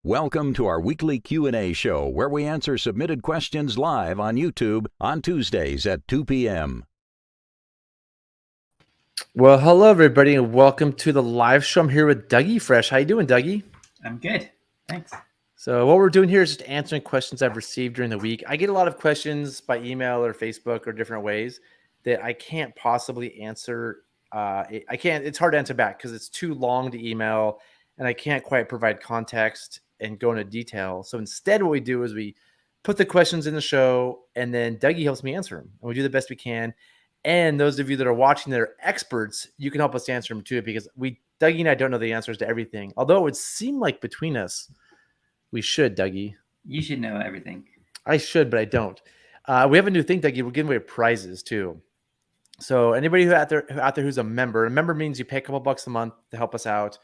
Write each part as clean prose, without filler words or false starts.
Welcome to our weekly Q&A show where we answer submitted questions live on YouTube on Tuesdays at 2 p.m. Well, hello everybody and welcome to the live show. I'm here with Dougie Fresh. How you doing, Dougie? I'm good. Thanks. So what we're doing here is just answering questions I've received during the week. I get a lot of questions by email or Facebook or different ways that I can't possibly answer. It's hard to answer back because it's too long to email and I can't quite provide context and go into detail. So instead what we do is we put the questions in the show and then Dougie helps me answer them. And we do the best we can. And those of you that are watching that are experts, you can help us answer them too, because Dougie and I don't know the answers to everything. Although it would seem like between us, we should, Dougie. You should know everything. I should, but I don't. We have a new thing, Dougie. We're giving away prizes too. So anybody who out there who's a member means you pay a couple bucks a month to help us out.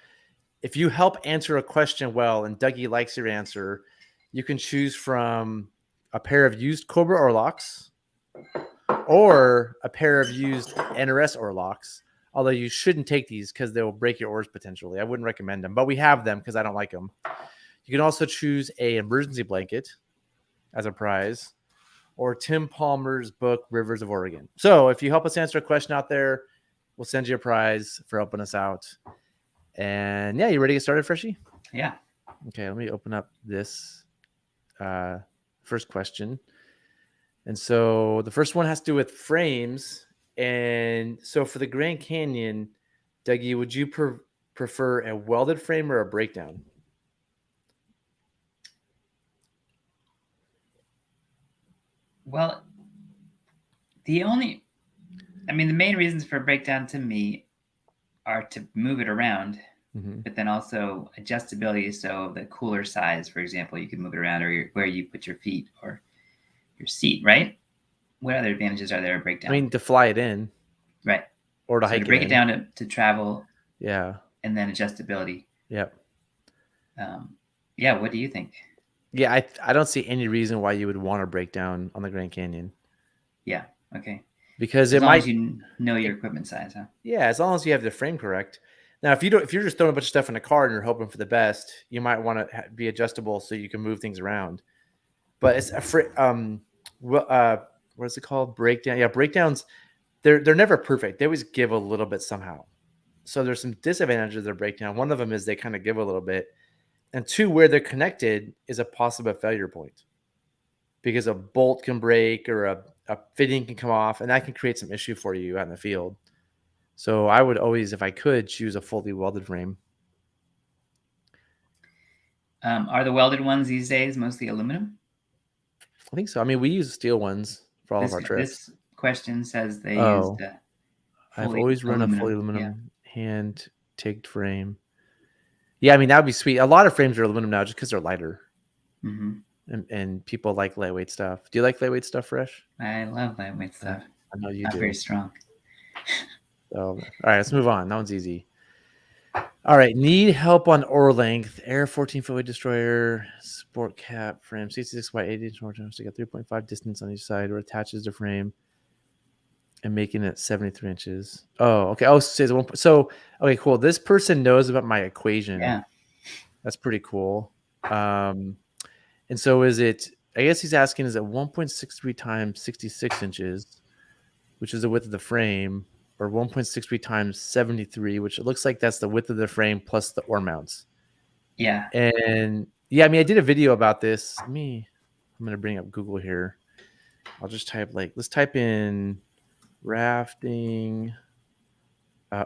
If you help answer a question well and Dougie likes your answer, you can choose from a pair of used Cobra Orlocks or a pair of used NRS Orlocks. Although you shouldn't take these because they will break your oars potentially. I wouldn't recommend them, but we have them because I don't like them. You can also choose an emergency blanket as a prize or Tim Palmer's book, Rivers of Oregon. So if you help us answer a question out there, we'll send you a prize for helping us out. And yeah, you ready to get started, Freshie? Yeah. Okay, let me open up this first question. And so the first one has to do with frames. And so for the Grand Canyon, Dougie, would you prefer a welded frame or a breakdown? Well, the main reasons for breakdown to me are to move it around, but then also adjustability. So the cooler size, for example, you can move it around, or where you put your feet or your seat, right? What other advantages are there of breakdown? I mean, to fly it in. Right. Or to hike to break it down to travel. Yeah. And then adjustability. Yep. Yeah, what do you think? Yeah, I don't see any reason why you would want to break down on the Grand Canyon. Yeah, okay. Because as long as you know your equipment size, huh? Yeah, as long as you have the frame correct. Now, if you're just throwing a bunch of stuff in a car and you're hoping for the best, you might want to be adjustable so you can move things around. But it's what is it called? Breakdown. Yeah, breakdowns. They're never perfect. They always give a little bit somehow. So there's some disadvantages of their breakdown. One of them is they kind of give a little bit, and two, where they're connected is a possible failure point, because a bolt can break or a fitting can come off, and that can create some issue for you out in the field. So I would always, if I could, choose a fully welded frame. Are the welded ones these days mostly aluminum? I think so. I mean, we use steel ones for all of our trips. This question says they used I've always run a fully aluminum hand-tigged frame. Yeah, I mean, that would be sweet. A lot of frames are aluminum now just because they're lighter. And people like lightweight stuff. Do you like lightweight stuff, Fresh? I love lightweight stuff. I know you do. Not very strong. So, all right, let's move on. That one's easy. All right, need help on oar length. Air 14-foot destroyer, sport cap frame, 66 by 80 inch more times to get 3.5 distance on each side, or attaches the frame and making it 73 inches. Oh, okay. Oh, says one. So, okay, cool. This person knows about my equation. Yeah, that's pretty cool. And so is it? I guess he's asking: is it 1.63 times 66 inches, which is the width of the frame, or 1.63 times 73, which it looks like that's the width of the frame plus the oar mounts? Yeah. And yeah, I mean, I did a video about this. I'm going to bring up Google here. I'll just let's type in rafting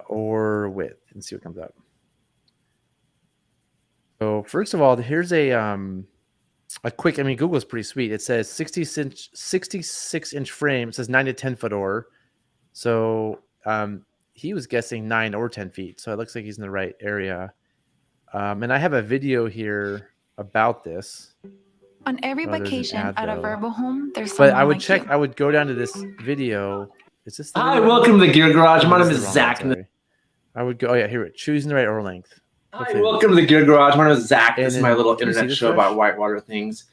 oar width and see what comes up. So first of all, here's a quick, I mean, Google's pretty sweet. It says 66 inch frame. It says 9 to 10 foot oar. So he was guessing 9 or 10 feet. So it looks like he's in the right area. And I have a video here about this. On every vacation at a Verbo home, there's but someone I would like check. you. I would go down to this video. Is this? Hi, welcome to the Gear Garage. My name is Zach. I would go. Oh yeah, here it. Choosing the right oar length. Hi, welcome to the Gear Garage. My name is Zach. This is my little internet show about whitewater things.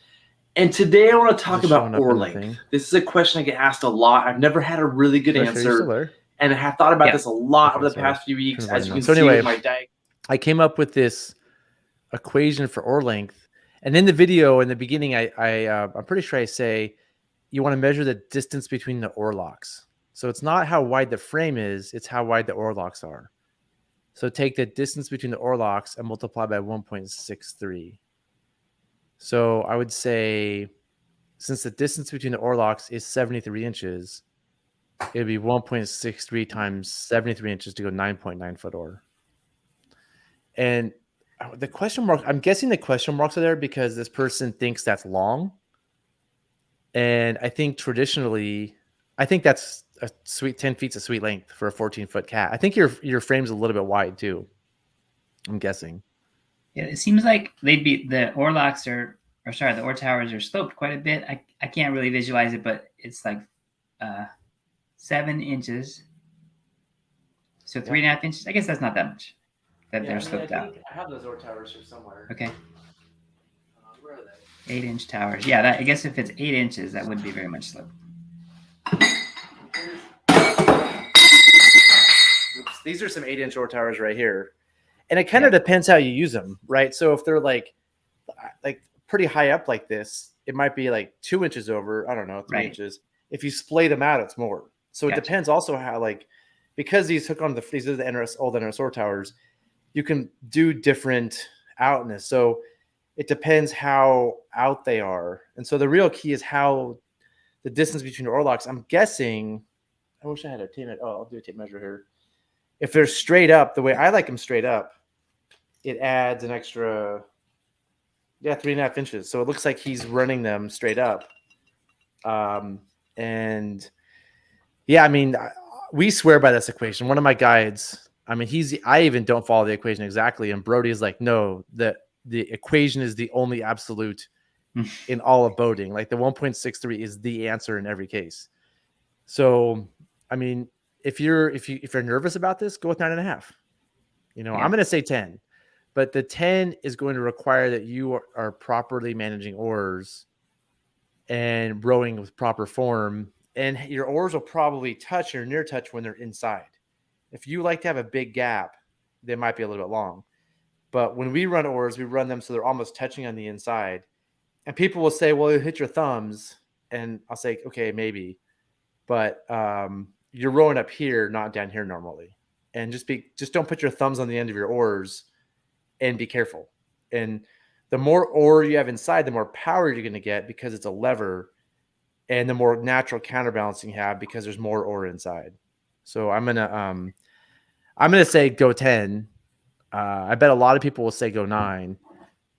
And today I want to talk about oar length. This is a question I get asked a lot. I've never had a really good answer. And I have thought about this a lot over the past few weeks. As you can see with my diagram. I came up with this equation for oar length. And in the video, in the beginning, I'm pretty sure I say you want to measure the distance between the oar locks. So it's not how wide the frame is, it's how wide the oar locks are. So take the distance between the oar locks and multiply by 1.63. So I would say, since the distance between the oar locks is 73 inches, it would be 1.63 times 73 inches to go 9.9 foot oar. And the question mark, I'm guessing the question marks are there because this person thinks that's long. And I think traditionally, I think that's a sweet 10 feet's a sweet length for a 14-foot cat. I think your frame's a little bit wide too, I'm guessing. Yeah, it seems like the oar locks the oar towers are sloped quite a bit. I can't really visualize it, but it's like 7 inches. So 3.5 inches. I guess that's not that much that they're sloped out. I have those oar towers here somewhere. Okay. Where are they? 8-inch towers. Yeah, I guess if it's 8 inches, that wouldn't be very much slope. Oops, these are some 8-inch oar towers right here. And it kind of depends how you use them, right? So if they're like pretty high up like this, it might be like 2 inches over, I don't know, 3 inches. If you splay them out, it's more. So it depends also how, because these hook on these are the old NRS oar towers, you can do different outness. So it depends how out they are. And so the real key is how the distance between the oar locks. I'm guessing, I wish I had a tape measure. Oh, I'll do a tape measure here. If they're straight up, the way I like them straight up, it adds an extra, 3.5 inches. So it looks like he's running them straight up. And yeah, I mean, we swear by this equation. One of my guides, I mean, I even don't follow the equation exactly. And Brody is like, no, the equation is the only absolute in all of boating. Like the 1.63 is the answer in every case. So, I mean, if you're nervous about this, go with 9.5. I'm going to say 10, but the 10 is going to require that you are properly managing oars and rowing with proper form, and your oars will probably touch or near touch when they're inside. If you like to have a big gap, they might be a little bit long. But when we run oars, we run them so they're almost touching on the inside. And people will say, well, you hit your thumbs. And I'll say, okay, maybe. But you're rowing up here, not down here normally. And just don't put your thumbs on the end of your oars and be careful. And the more oar you have inside, the more power you're going to get because it's a lever, and the more natural counterbalancing you have because there's more oar inside. So I'm gonna say go 10. I bet a lot of people will say go 9.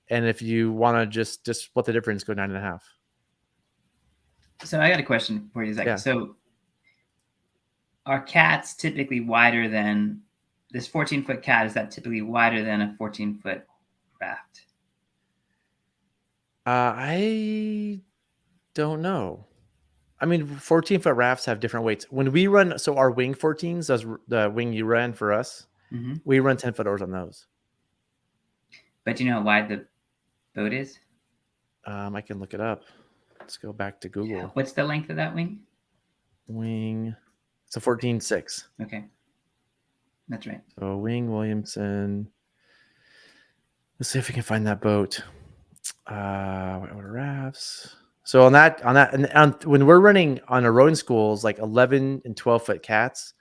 And if you want to just split the difference, go 9.5. So I got a question for you, Zach. Yeah. So are cats typically wider than this 14-foot cat? Is that typically wider than a 14-foot raft? I don't know. I mean, 14-foot rafts have different weights. When we run, so our wing 14s, those the wing you ran for us, we run 10-foot oars on those. But do you know how wide the boat is? I can look it up. Let's go back to Google. What's the length of that wing? Wing, it's a 14.6. Okay, that's right. So wing Williamson. Let's see if we can find that boat. Whitewater rafts. So on that, and when we're running on our rowing schools, like 11 and 12-foot cats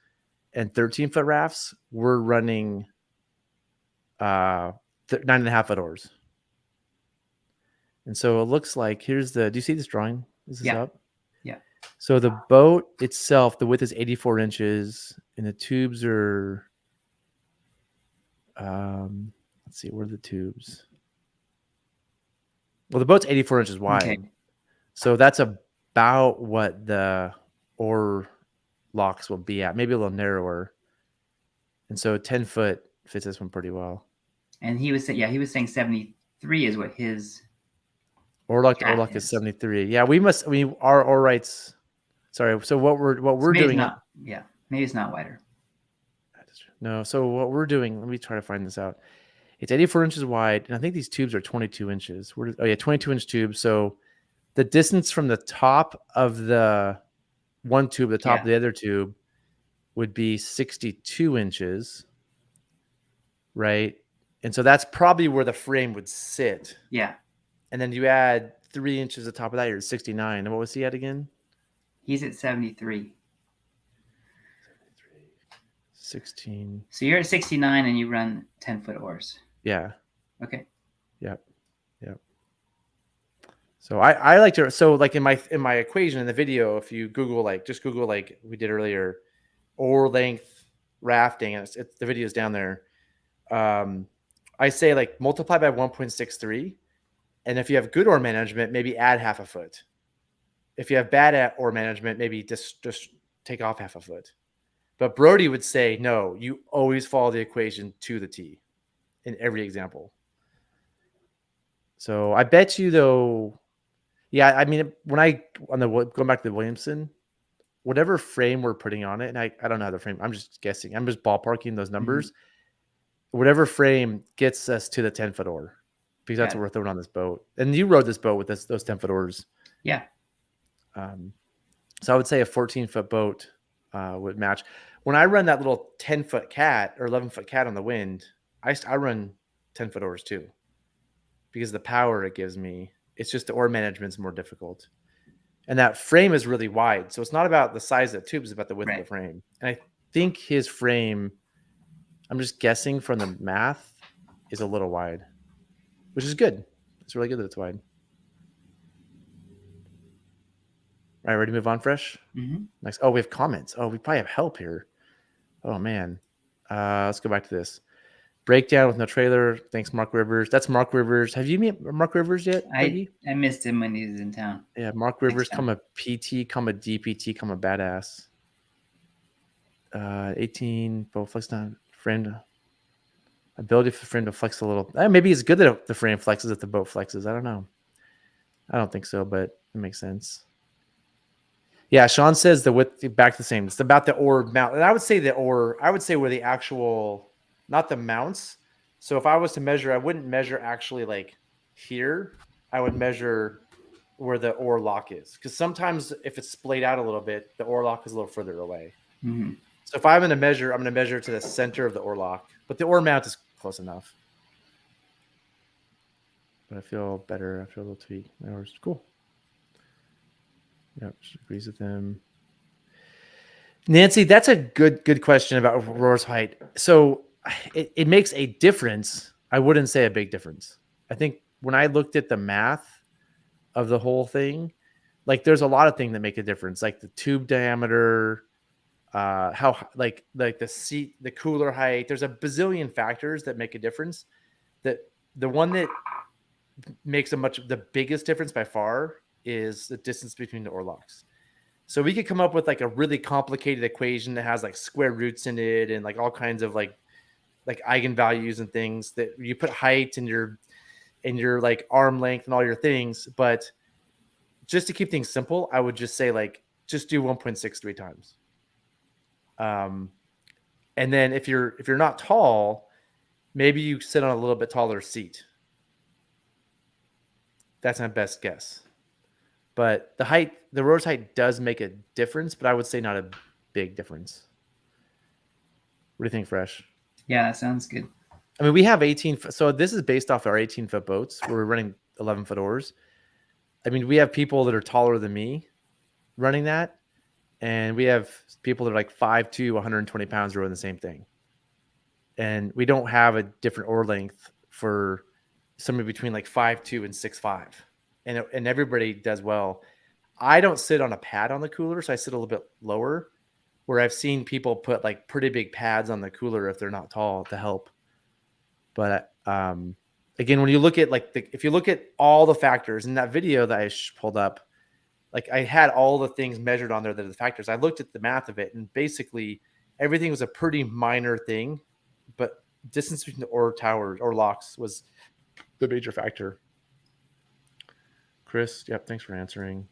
and 13-foot rafts, we're running 9.5-foot oars. And so it looks like do you see this drawing? Is this up? Yeah. So the boat itself, the width is 84 inches, and the tubes are, let's see, where are the tubes? Well, the boat's 84 inches wide. Okay. So that's about what the oar locks will be at, maybe a little narrower. And so 10 foot fits this one pretty well. And he was saying 73 is what his oar lock is 73. Yeah, our oar rights. Sorry. So what we're doing. Maybe it's not wider. No. So what we're doing, let me try to find this out. It's 84 inches wide, and I think these tubes are 22 inches. 22-inch tubes. So the distance from the top of the one tube, the top of the other tube, would be 62 inches, right? And so that's probably where the frame would sit. Yeah. And then you add 3 inches at the top of that, you're at 69. And what was he at again? He's at 73. 16. So you're at 69 and you run 10-foot oars. Yeah. Okay. Yep. So I like to, so like in my equation in the video, if you Google, just Google we did earlier, oar length rafting, and the video's down there. I say multiply by 1.63. And if you have good oar management, maybe add half a foot. If you have bad oar management, maybe just take off half a foot. But Brody would say, no, you always follow the equation to the T in every example. So I bet you though, yeah, I mean, going back to the Williamson, whatever frame we're putting on it, and I don't know how the frame, I'm just guessing. I'm just ballparking those numbers. Mm-hmm. Whatever frame gets us to the 10-foot oar, because that's what we're throwing on this boat. And you rode this boat with those 10-foot oars. Yeah. So I would say a 14-foot boat would match. When I run that little 10-foot cat or 11-foot cat on the wind, I run 10-foot oars too, because of the power it gives me. It's just the oar management's more difficult. And that frame is really wide. So it's not about the size of the tube, it's about the width of the frame. And I think his frame, I'm just guessing from the math, is a little wide, which is good. It's really good that it's wide. All right, ready to move on, Fresh? Mm-hmm. Next. Oh, we have comments. Oh, we probably have help here. Oh, man. Let's go back to this. Breakdown with no trailer. Thanks, Mark Rivers. That's Mark Rivers. Have you met Mark Rivers yet? I missed him when he was in town. Yeah, Mark Rivers, come a PT, come a DPT, come a badass. 18, boat flex down, friend. Ability for the frame to flex a little. Maybe it's good that the frame flexes if the boat flexes. I don't know. I don't think so, but it makes sense. Yeah, Sean says the width back the same. It's about the oar mount. And I would say where the actual, not the mounts. So if I was to measure, I wouldn't measure actually here. I would measure where the oar lock is. Because sometimes if it's splayed out a little bit, the oar lock is a little further away. Mm-hmm. So if I'm going to measure to the center of the oar lock. But the oar mount is close enough. But I feel better after a little tweak. My oar's cool. Yep, she agrees with him. Nancy, that's a good question about oar's height. So it makes a difference. I wouldn't say a big difference. I think when I looked at the math of the whole thing, there's a lot of things that make a difference, like the tube diameter, how the seat, the cooler height. There's a bazillion factors that make a difference. That the one that makes the biggest difference by far is the distance between the oar locks. So we could come up with a really complicated equation that has square roots in it and all kinds of eigenvalues and things that you put height and your arm length and all your things. But just to keep things simple, I would just say just do 1.63 times. And then if you're not tall, maybe you sit on a little bit taller seat. That's my best guess. But the rotor's height does make a difference, but I would say not a big difference. What do you think, Fresh? Yeah, that sounds good. I mean, we have 18. So this is based off our 18-foot boats where we're running 11-foot oars. I mean, we have people that are taller than me running that. And we have people that are 5'2", 120 pounds rowing the same thing. And we don't have a different oar length for somebody between 5'2" and 6'5". And everybody does well. I don't sit on a pad on the cooler, so I sit a little bit lower, where I've seen people put pretty big pads on the cooler if they're not tall to help. But again, when you look at if you look at all the factors in that video that I pulled up, I had all the things measured on there that are the factors. I looked at the math of it, and basically everything was a pretty minor thing, but distance between the oar towers or locks was the major factor. Chris, yep, thanks for answering.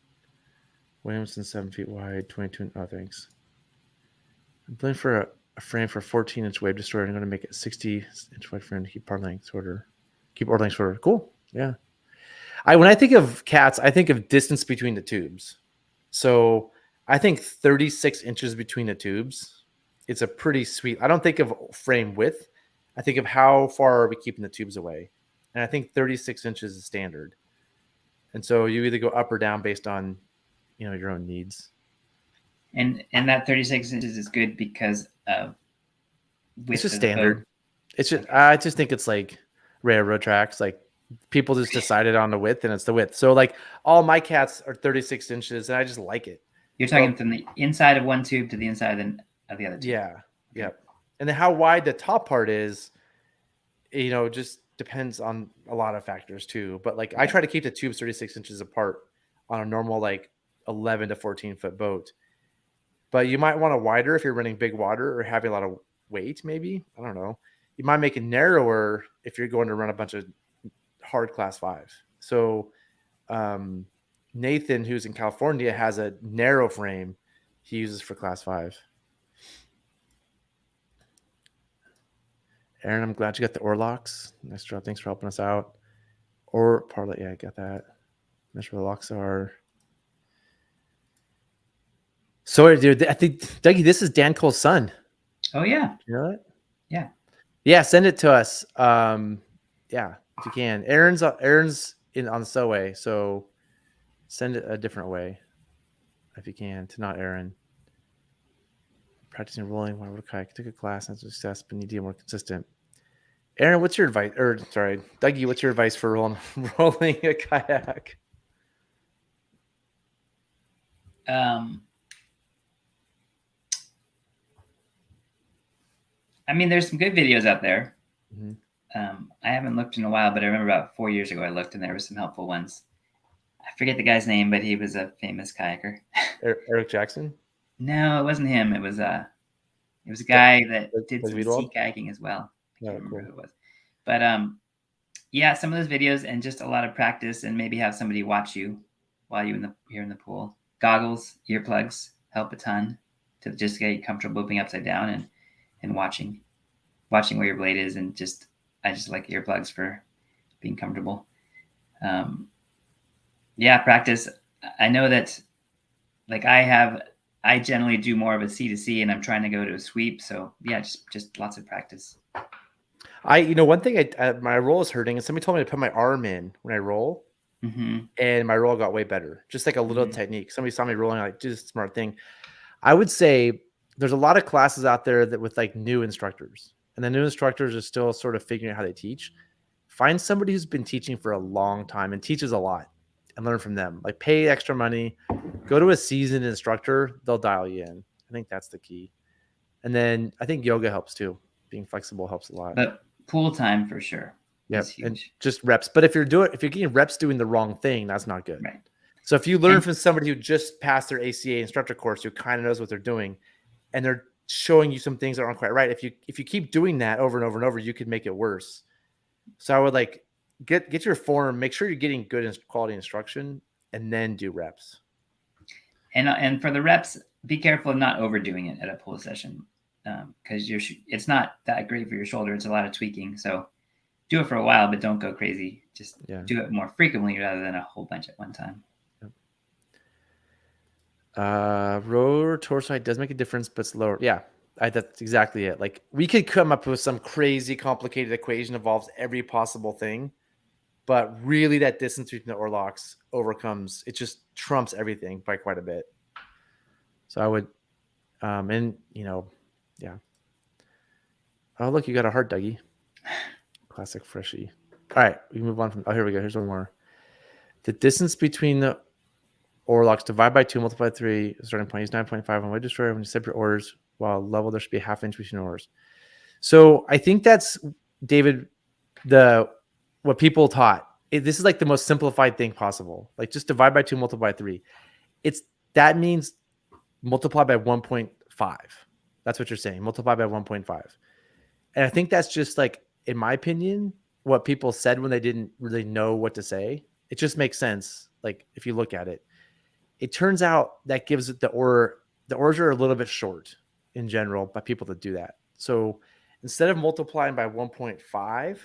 Williamson, 7 feet wide, 22. Oh, thanks. I'm planning for a frame for 14-inch wave destroyer. I'm going to make it 60-inch wide frame to keep oar length shorter. Cool. Yeah. When I think of cats, I think of distance between the tubes. So I think 36 inches between the tubes. It's a pretty sweet. I don't think of frame width. I think of how far are we keeping the tubes away. And I think 36 inches is standard. And so you either go up or down based on, your own needs. And that 36 inches is good because of it's just standard. It's just I just think it's like railroad tracks. Like people just decided on the width, and it's the width. So like all my cats are 36 inches, and I just like it. You're talking from the inside of one tube to the inside of the other tube. Yeah. Okay. Yep. And then how wide the top part is, just depends on a lot of factors too. But like I try to keep the tubes 36 inches apart on a normal like 11 to 14 foot boat. But you might want a wider if you're running big water or having a lot of weight, maybe. I don't know. You might make it narrower if you're going to run a bunch of hard class 5. So Nathan, who's in California, has a narrow frame he uses for class 5. Aaron, I'm glad you got the oar locks. Nice job. Thanks for helping us out. Or parlay, yeah, I got that. That's where the locks are. Sorry, dude. I think, Dougie, this is Dan Cole's son. Oh, yeah. You know that? Yeah. Yeah, send it to us. Yeah, if you can. Aaron's on the Subway, so send it a different way if you can to not Aaron. Practicing rolling while we're kayak. Took a class and success, but need to be more consistent. Aaron, what's your advice? Or sorry, Dougie, what's your advice for rolling a kayak? I mean, there's some good videos out there. Mm-hmm. I haven't looked in a while, but I remember about 4 years ago I looked and there were some helpful ones. I forget the guy's name, but he was a famous kayaker. Eric Jackson? No, it wasn't him. It was a guy that did some sea kayaking as well. I can't remember who it was. But yeah, some of those videos and just a lot of practice, and maybe have somebody watch you while you're in the pool. Goggles, earplugs help a ton to just get comfortable moving upside down and watching where your blade is, and I just like earplugs for being comfortable. Yeah, practice. I know that like I generally do more of a C to C, and I'm trying to go to a sweep. So yeah, just lots of practice. One thing my roll is hurting, and somebody told me to put my arm in when I roll, and my roll got way better. Just like a little technique. Somebody saw me rolling, like, just a smart thing. I would say there's a lot of classes out there that with like new instructors, and the new instructors are still sort of figuring out how they teach. Find somebody who's been teaching for a long time and teaches a lot, and learn from them. Like pay extra money, go to a seasoned instructor. They'll dial you in. I think that's the key. And then I think yoga helps too. Being flexible helps a lot. But pool time for sure. Yeah, and just reps. But if you're getting reps doing the wrong thing, that's not good. Right. So if you learn from somebody who just passed their ACA instructor course, who kind of knows what they're doing, and they're showing you some things that aren't quite right, if you keep doing that over and over and over, you could make it worse. So I would like get your form, make sure you're getting good quality instruction, and then do reps. And for the reps, be careful of not overdoing it at a pool session, because it's not that great for your shoulder. It's a lot of tweaking. So do it for a while, but don't go crazy. Just do it more frequently rather than a whole bunch at one time. Rower torso height does make a difference, but it's lower. Yeah, that's exactly it. Like we could come up with some crazy complicated equation involves every possible thing, but really that distance between the oar locks overcomes. It just trumps everything by quite a bit. So I would, yeah. Oh, look, you got a heart, Dougie. Classic freshie. All right, we move on from. Oh, here we go. Here's one more. The distance between the oar locks, divide by 2, multiply by 3. Starting point is 9.5 on wave destroyer. When you separate oars, while level, there should be a half inch between oars. So I think that's, David, what people taught. This is like the most simplified thing possible. Like just divide by 2, multiply by 3. That means multiply by 1.5. That's what you're saying. Multiply by 1.5. And I think that's just like, in my opinion, what people said when they didn't really know what to say. It just makes sense. Like if you look at it, it turns out that gives it the oars are a little bit short in general by people that do that. So instead of multiplying by 1.5,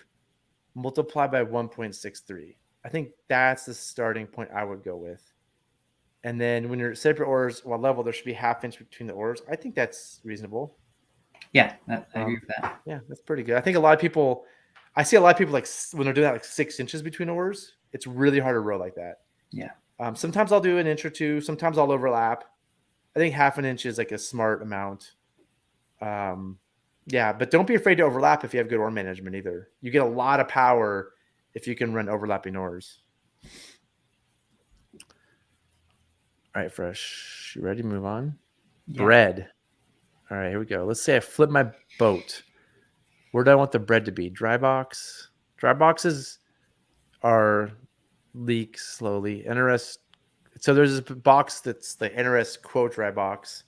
multiply by 1.63. I think that's the starting point I would go with. And then when you're separate oars while level, there should be half inch between the oars. I think that's reasonable. Yeah, I agree with that. Yeah, that's pretty good. I think I see a lot of people like when they're doing that like 6 inches between oars. It's really hard to row like that. Yeah. Sometimes I'll do an inch or two. Sometimes I'll overlap. I think half an inch is like a smart amount. Yeah, but don't be afraid to overlap if you have good oar management either. You get a lot of power if you can run overlapping oars. All right, Fresh. You ready to move on? Yeah. Bread. All right, here we go. Let's say I flip my boat. Where do I want the bread to be? Dry box. Dry boxes are leak slowly. NRS. So there's this box that's the NRS quote dry box.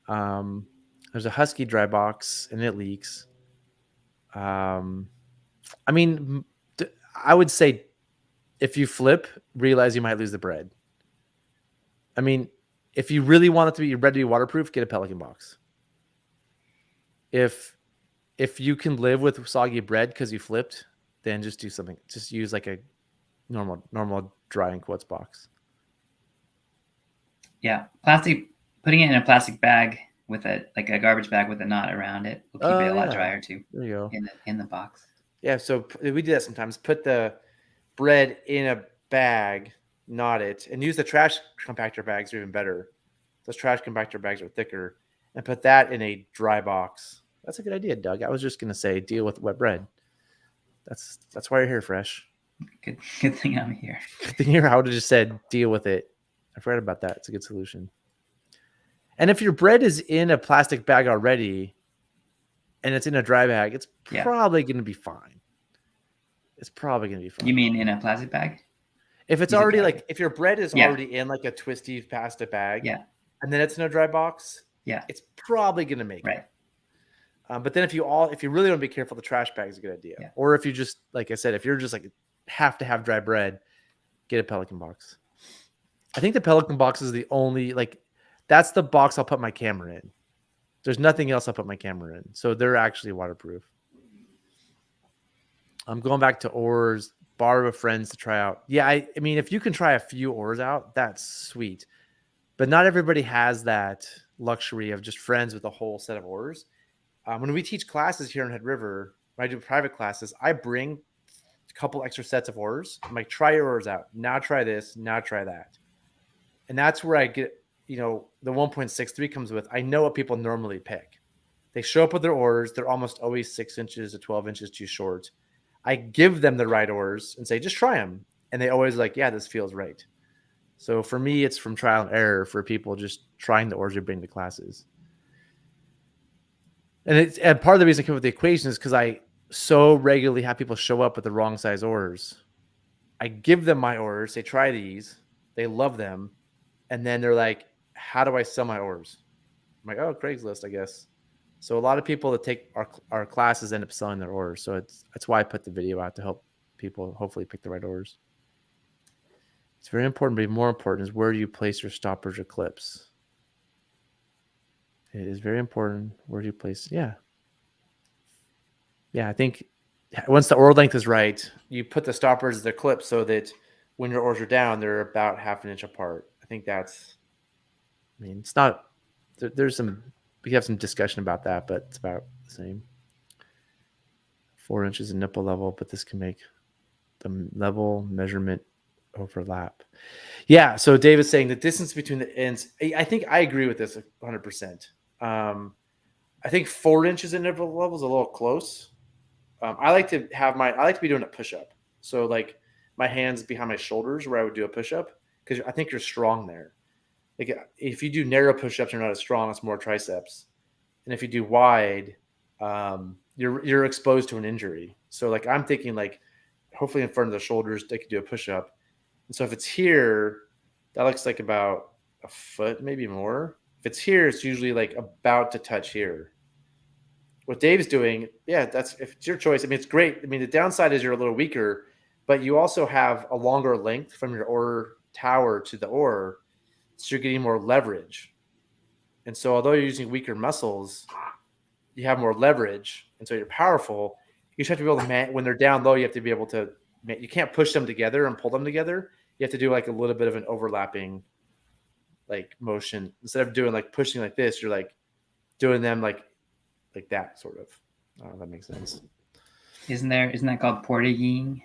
There's a Husky dry box and it leaks. I mean, I would say if you flip, realize you might lose the bread. I mean, if you really want it to be ready to be waterproof, get a Pelican box. If you can live with soggy bread because you flipped, then just do something. Just use like a normal dry and quotes box. Yeah, putting it in a plastic bag with a garbage bag with a knot around it will keep it a lot drier too. There you go. In the box. Yeah, so we do that sometimes. Put the bread in a bag, knot it, and use the trash compactor bags are even better. Those trash compactor bags are thicker, and put that in a dry box. That's a good idea, Doug. I was just gonna say deal with wet bread. That's why you're here, Fresh. Good thing I'm here. Good thing I would have just said deal with it. I forgot about that. It's a good solution. And if your bread is in a plastic bag already and it's in a dry bag, it's probably going to be fine. It's probably going to be fine. You mean in a plastic bag? If it's already if your bread is already in like a twisty pasta bag and then it's in a dry box, it's probably going to make it. But then if you really want to be careful, the trash bag is a good idea. Yeah. Or if you just, like I said, if you're just like have to have dry bread, get a Pelican box. I think the Pelican box is the only, that's the box I'll put my camera in. There's nothing else I'll put my camera in. So they're actually waterproof. I'm going back to oars, borrow with friends to try out. Yeah, I mean, if you can try a few oars out, that's sweet. But not everybody has that luxury of just friends with a whole set of oars. When we teach classes here in Head River, when I do private classes, I bring a couple extra sets of oars. I'm like, try your oars out. Now try this. Now try that. And that's where I get, the 1.63 comes with. I know what people normally pick. They show up with their oars. They're almost always 6 inches to 12 inches too short. I give them the right oars and say, just try them. And they always like, yeah, this feels right. So for me, it's from trial and error for people just trying the oars we bring to classes. And part of the reason I came up with the equation is because I so regularly have people show up with the wrong size oars. I give them my oars. They try these. They love them. And then they're like, how do I sell my oars? I'm like, oh, Craigslist, I guess. So a lot of people that take our classes end up selling their oars. So that's why I put the video out to help people hopefully pick the right oars. It's very important, but more important is where do you place your stoppers or clips? It is very important. Where do you place? Yeah. I think once the oar length is right, you put the stoppers as the clips so that when your oars are down, they're about half an inch apart. I think it's not, we have some discussion about that, but it's about the same. 4 inches in nipple level, but this can make the level measurement overlap. Yeah. So David's saying the distance between the ends, I think I agree with this 100%. I think 4 inches in nipple level is a little close. I like to be doing a push-up. So like my hands behind my shoulders where I would do a push-up because I think you're strong there. Like if you do narrow push-ups, you're not as strong. It's more triceps. And if you do wide, you're exposed to an injury. So like I'm thinking like hopefully in front of the shoulders, they could do a push-up. And so if it's here, that looks like about a foot, maybe more. If it's here, it's usually like about to touch here. What Dave's doing, if it's your choice. I mean, it's great. I mean, the downside is you're a little weaker, but you also have a longer length from your oar tower to the oar, so you're getting more leverage. And so although you're using weaker muscles, you have more leverage, and so you're powerful. You just have to be able to, when they're down low, you have to be able to, you can't push them together and pull them together. You have to do like a little bit of an overlapping like motion. Instead of doing like pushing like this, you're like doing them like that sort of. I don't know if that makes sense. Isn't that called portaging?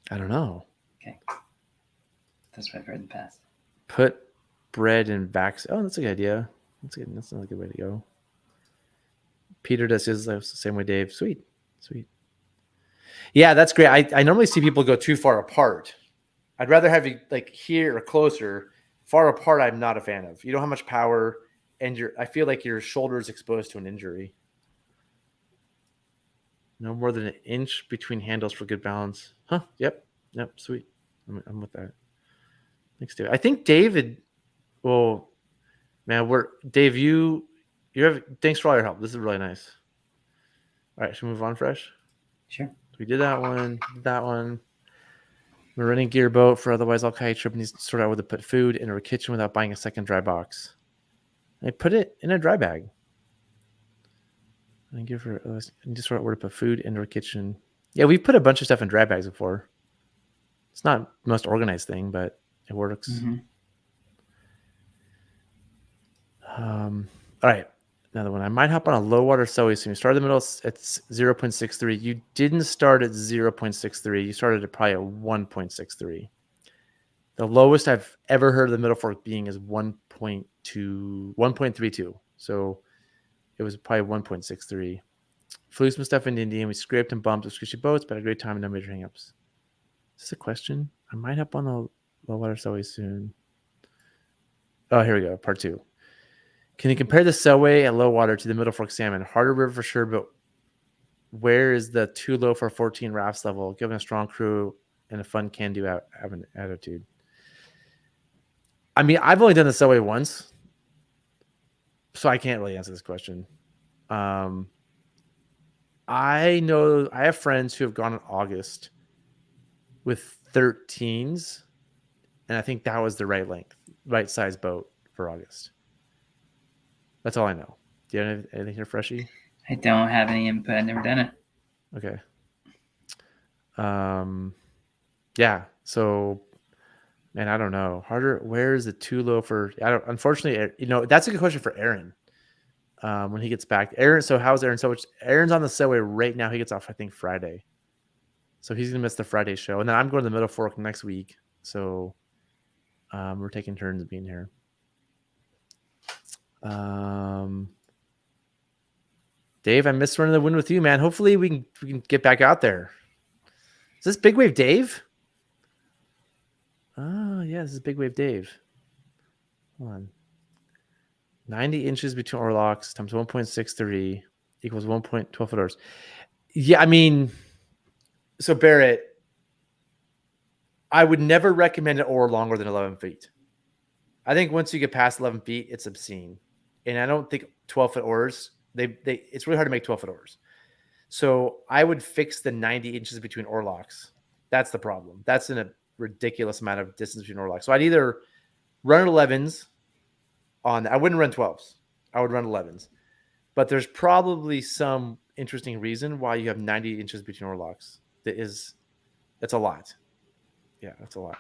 I don't know. Okay. That's what I've heard in the past. Put bread in vaccine. Oh, that's a good idea. That's good. That's not a good way to go. Peter does his the same way, Dave. Sweet. Yeah, that's great. I normally see people go too far apart. I'd rather have you like here or closer. Far apart, I'm not a fan of. You don't have much power, and I feel like your shoulder is exposed to an injury. No more than an inch between handles for good balance. Huh? Yep. Sweet. I'm with that. Thanks, Dave. I think David. Well, man, Dave. You have. Thanks for all your help. This is really nice. All right, should we move on, Fresh? Sure. We did that one. We're running gear boat for otherwise all kayak trip needs to sort out where to put food in our kitchen without buying a second dry box. I put it in a dry bag. And give her just sort out where to put food in our kitchen. Yeah, we've put a bunch of stuff in dry bags before. It's not the most organized thing, but it works. Mm-hmm. All right. Another one. I might hop on a low water Zoe. So you start in the middle at 0.63. You didn't start at 0.63. You started at probably a 1.63. The lowest I've ever heard of the middle fork being is 1.32. So it was probably 1.63. Flew some stuff in Indian. We scraped and bumped with squishy boats, but had a great time and no major hangups. Is this a question? I might hop on a low water Zoe soon. Oh, here we go. Part 2. Can you compare the Selway at low water to the Middle Fork salmon? Harder river for sure, but where is the too low for 14 rafts level, given a strong crew and a fun can-do attitude? I mean, I've only done the Selway once, so I can't really answer this question. I know I have friends who have gone in August with 13s, and I think that was the right size boat for August. That's all I know. Do you have anything here, Freshie? I don't have any input. I've never done it. Okay. Yeah. So, man, I don't know. Harder. Where is it too low for? Unfortunately, that's a good question for Aaron. When he gets back, Aaron. So how's Aaron? So Aaron's on the Selway right now. He gets off, I think, Friday. So he's gonna miss the Friday show, and then I'm going to the Middle Fork next week. So, we're taking turns being here. Dave, I missed running the wind with you, man. Hopefully we can get back out there. Is this Big Wave Dave? Oh, yeah, this is Big Wave Dave. Hold on. 90 inches between oarlocks times 1.63 equals 1.12 foot oars. Yeah, I mean, so Barrett, I would never recommend an oar longer than 11 feet. I think once you get past 11 feet, it's obscene. And I don't think 12-foot oars, it's really hard to make 12-foot oars. So I would fix the 90 inches between oarlocks. That's the problem. That's in a ridiculous amount of distance between oarlocks. So I'd either run 11s I wouldn't run 12s. I would run 11s. But there's probably some interesting reason why you have 90 inches between oarlocks. That's a lot. Yeah, that's a lot.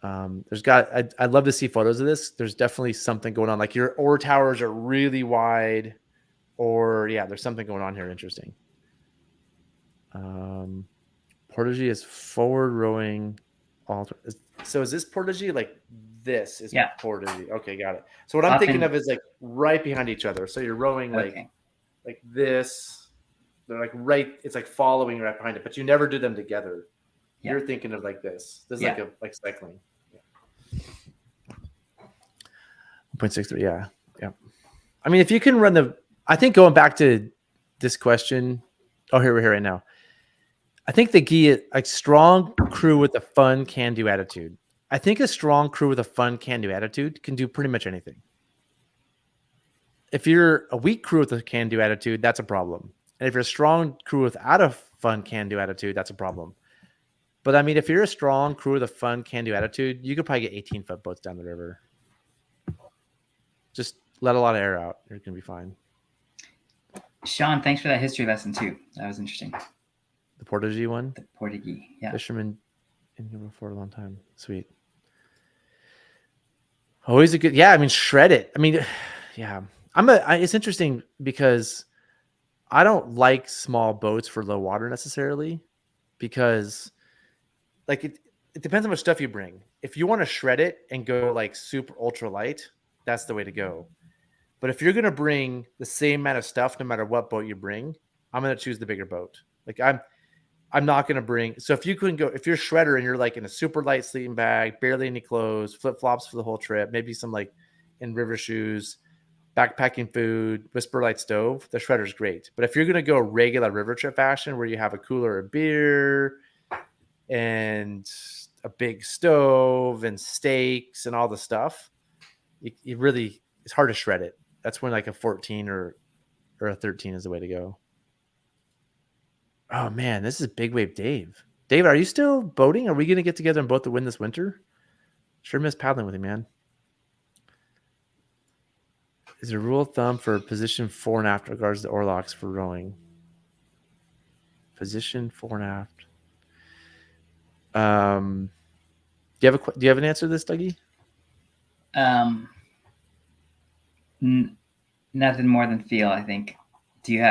I'd love to see photos of this. There's definitely something going on. Like your oar towers are really wide, or there's something going on here. Interesting. Portage is forward rowing. So is this Portage like this? Is Portage? Okay, got it. So what I'm thinking of is like right behind each other. So you're rowing like this. They're like right. It's like following right behind it, but you never do them together. Yeah. You're thinking of like this. This is like cycling. 1.63. Yeah. I mean, if you can run I think going back to this question. Oh, here we're here right now. I think the key is like strong crew with a fun can-do attitude. I think a strong crew with a fun can-do attitude can do pretty much anything. If you're a weak crew with a can-do attitude, that's a problem. And if you're a strong crew without a fun can-do attitude, that's a problem. But I mean, if you're a strong crew with a fun can-do attitude, you could probably get 18-foot boats down the river. Just let a lot of air out. You're going to be fine. Sean, thanks for that history lesson too. That was interesting. The Portage one? The Portage, yeah. Fisherman in here before a long time. Sweet. Always a good, I mean, shred it. I mean, yeah. It's interesting because I don't like small boats for low water necessarily because like it depends on how much stuff you bring. If you want to shred it and go like super ultra light, that's the way to go. But if you're going to bring the same amount of stuff, no matter what boat you bring, I'm going to choose the bigger boat. Like I'm not going to bring. So if you couldn't go, if you're a shredder and you're like in a super light sleeping bag, barely any clothes, flip flops for the whole trip, maybe some like in river shoes, backpacking food, whisper light stove, the shredder's great. But if you're going to go regular river trip fashion where you have a cooler of beer and a big stove and steaks and all the stuff, you really, it's hard to shred it. That's when like a 14 or a 13 is the way to go. Oh man, this is Big Wave Dave. David, are you still boating? Are we going to get together and boat the win this winter? Sure miss paddling with you, man. Is there a rule of thumb for position 4 and aft regards to oarlocks for rowing? Position 4 and aft. Do you have an answer to this, Dougie? Nothing more than feel, I think. Do you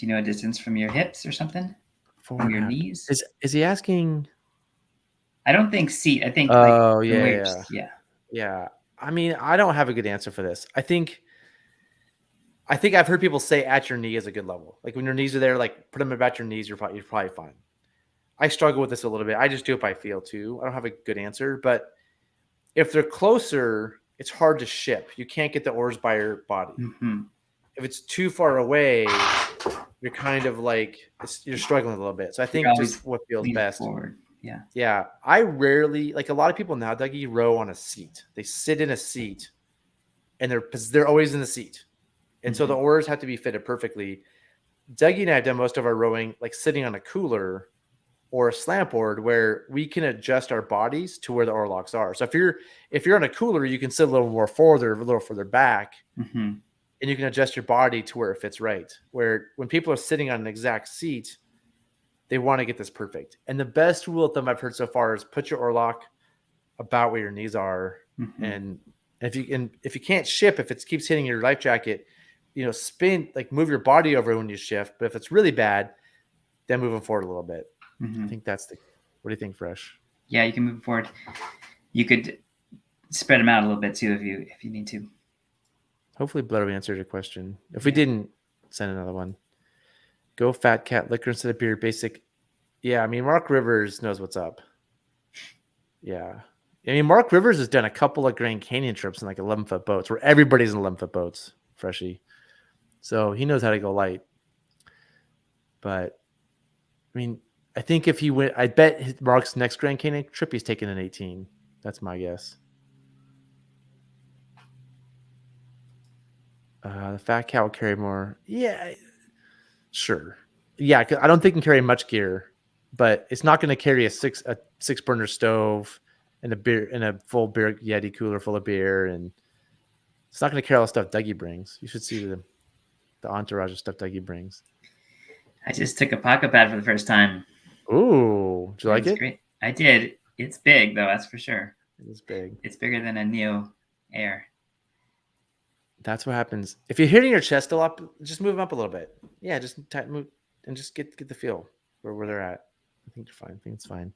know a distance from your hips or something? From your knees? Is he asking? I don't think seat. I think. Oh, like, yeah. I mean, I don't have a good answer for this. I think I've heard people say at your knee is a good level. Like when your knees are there, like put them about your knees, you're probably fine. I struggle with this a little bit. I just do it by feel too. I don't have a good answer, but if they're closer, it's hard to ship. You can't get the oars by your body. Mm-hmm. If it's too far away, you're kind of like you're struggling a little bit. So I think just what feels best. Forward. Yeah. Yeah. I rarely, like a lot of people now, Dougie, row on a seat. They sit in a seat and they're always in the seat. And so the oars have to be fitted perfectly. Dougie and I have done most of our rowing like sitting on a cooler or a slant board where we can adjust our bodies to where the oarlocks are. So if you're on a cooler, you can sit a little more forward, a little further back, and you can adjust your body to where it fits right. Where when people are sitting on an exact seat, they want to get this perfect. And the best rule of thumb I've heard so far is put your oarlock about where your knees are. And if you can't ship, if it keeps hitting your life jacket, spin, like move your body over when you shift. But if it's really bad, then move them forward a little bit. I think what do you think, Fresh? Yeah, you can move forward. You could spread them out a little bit too if you need to. Hopefully Blood answered your question. If we didn't, send another one. Go Fat Cat, liquor instead of beer, basic. Yeah, I mean, Mark Rivers knows what's up. Yeah. I mean, Mark Rivers has done a couple of Grand Canyon trips in like 11-foot boats where everybody's in 11-foot boats, Freshy. So he knows how to go light. But, I mean, I think if he went, I bet Mark's next Grand Canyon trip, he's taking an 18. That's my guess. The Fat Cat will carry more. Yeah, sure. Yeah, I don't think it can carry much gear, but it's not going to carry a six burner stove and a full beer Yeti cooler full of beer, and it's not going to carry all the stuff Dougie brings. You should see the entourage of stuff Dougie brings. I just took a pocket pad for the first time. Ooh, did you like it? Great. I did. It's big though, that's for sure. It is big. It's bigger than a Neo Air. That's what happens. If you're hitting your chest a lot, just move them up a little bit. Yeah, just move and just get the feel where they're at. I think you're fine. I think it's fine.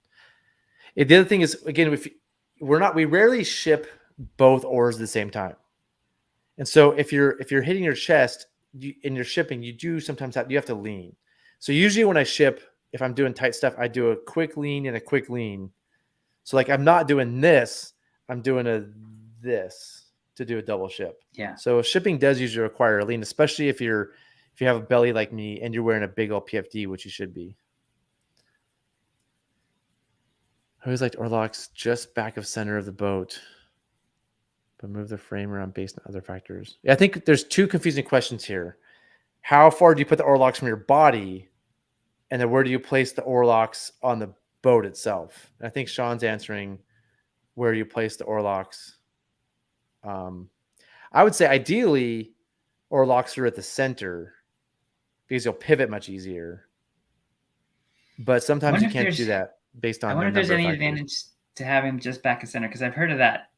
The other thing is, again, we rarely ship both oars at the same time. And so if you're hitting your chest and you're shipping, you do sometimes you have to lean. So usually when I ship, if I'm doing tight stuff, I do a quick lean and a quick lean. So like I'm not doing this, I'm doing this to do a double ship. Yeah. So shipping does usually require a lean, especially if you have a belly like me and you're wearing a big old PFD, which you should be. I always liked oarlocks just back of center of the boat, but move the frame around based on other factors. Yeah, I think there's two confusing questions here. How far do you put the oarlocks from your body? And then where do you place the oarlocks on the boat itself? And I think Sean's answering where you place the oarlocks. I would say ideally oarlocks are at the center because you'll pivot much easier. But sometimes you can't do that based on. I wonder if there's any advantage to having just back of center, because I've heard of that.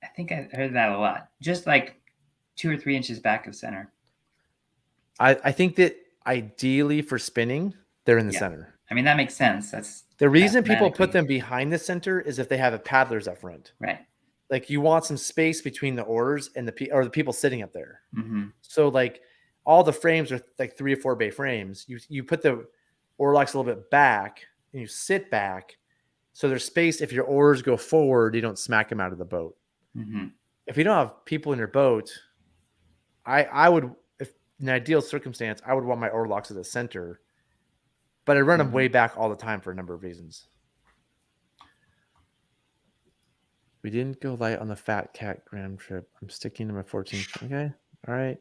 I think I heard that a lot. Just like 2 or 3 inches back of center. I think that ideally for spinning, they're in the center. I mean, that makes sense. That's the reason people put them behind the center is if they have paddlers up front. Right. Like you want some space between the oars and the people sitting up there. Mm-hmm. So like all the frames are like 3 or 4 bay frames. You put the oar locks a little bit back and you sit back. So there's space. If your oars go forward, you don't smack them out of the boat. Mm-hmm. If you don't have people in your boat, I would, if in an ideal circumstance, I would want my oar locks at the center, but I run them way back all the time for a number of reasons. We didn't go light on the Fat Cat Graham trip. I'm sticking to my 14. Okay. All right.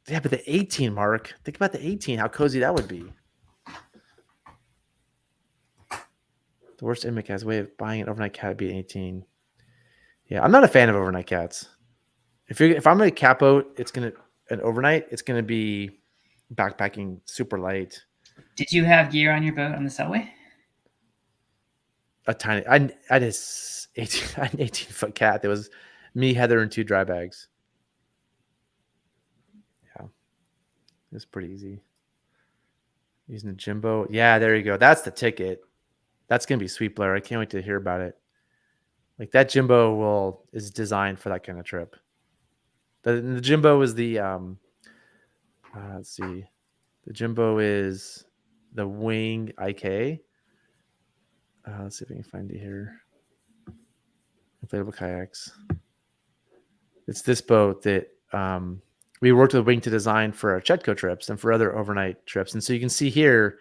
Yeah, but the 18, Mark. Think about the 18, how cozy that would be. The worst inmate guy's way of buying an overnight cat would be 18. Yeah, I'm not a fan of overnight cats. If I'm a cat boat, an overnight, it's gonna be backpacking, super light. Did you have gear on your boat on the Subway? A tiny. I had an 18-foot cat. There was me, Heather, and 2 dry bags. Yeah, it was pretty easy. Using a Jimbo. Yeah, there you go. That's the ticket. That's gonna be sweet, Blair. I can't wait to hear about it. Like that Jimbo is designed for that kind of trip. The Jimbo is the let's see. The Jimbo is the Wing IK. Let's see if I can find it here. Inflatable kayaks. It's this boat that we worked with Wing to design for our Chetco trips and for other overnight trips. And so you can see here,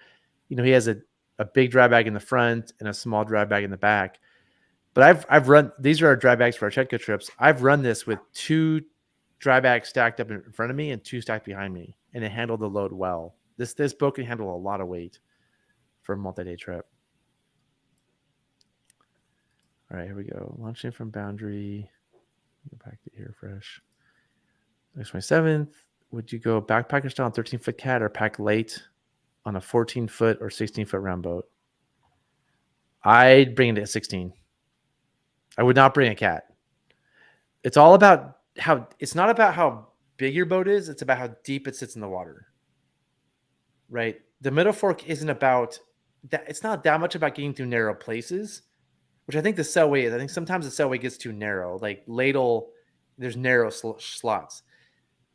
he has a big dry bag in the front and a small dry bag in the back. But I've run, these are our dry bags for our Chetco trips. I've run this with 2 dry bags stacked up in front of me and 2 stacked behind me, and it handled the load well. This boat can handle a lot of weight for a multi-day trip. All right, here we go. Launching from Boundary. Go back to here fresh. Next 27th. Would you go backpacker style on 13-foot cat or pack late on a 14-foot or 16-foot round boat? I'd bring it at 16. I would not bring a cat. It's all about it's not about how big your boat is. It's about how deep it sits in the water. Right? The Middle Fork isn't about that. It's not that much about getting through narrow places, which I think the Selway is. I think sometimes the Selway gets too narrow. Like Ladle, there's narrow slots.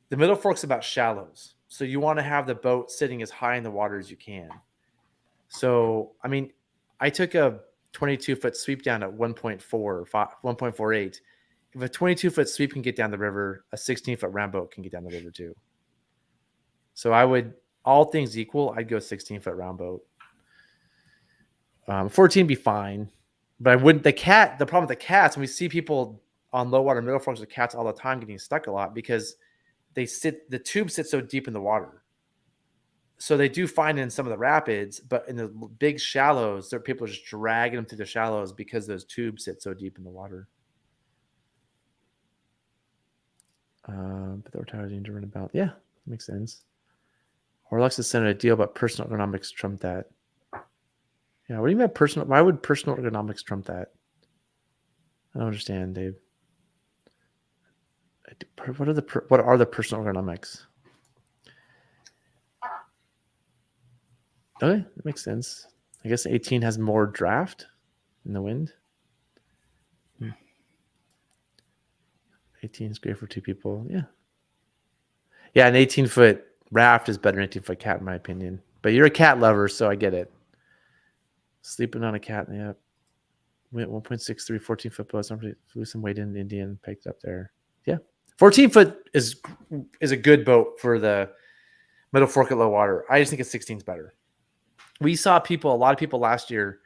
The Middle Fork's about shallows. So you want to have the boat sitting as high in the water as you can. So, I mean, I took a 22-foot sweep down at 1.48. If a 22-foot sweep can get down the river, a 16-foot round boat can get down the river too. So I would, all things equal, I'd go 16-foot round boat. 14 be fine, but I wouldn't. The problem with the cats, and we see people on low water Middle Forks with cats all the time getting stuck a lot because the tube sits so deep in the water. So they do find in some of the rapids, but in the big shallows, people are just dragging them through the shallows because those tubes sit so deep in the water. But the tires need to run about. Yeah, makes sense. Orlux is sent a deal, but personal ergonomics trump that. Yeah, what do you mean personal? Why would personal ergonomics trump that? I don't understand, Dave. What are the personal ergonomics? Okay, that makes sense. I guess 18 has more draft in the wind. 18 is great for 2 people. Yeah. Yeah, an 18-foot raft is better than an 18-foot cat, in my opinion. But you're a cat lover, so I get it. Sleeping on a cat, yeah. Went 1.63, 14-foot boat. Somebody flew some weight in India and picked it up there. Yeah. 14-foot is a good boat for the Middle Fork at low water. I just think a 16 is better. We saw a lot of people last year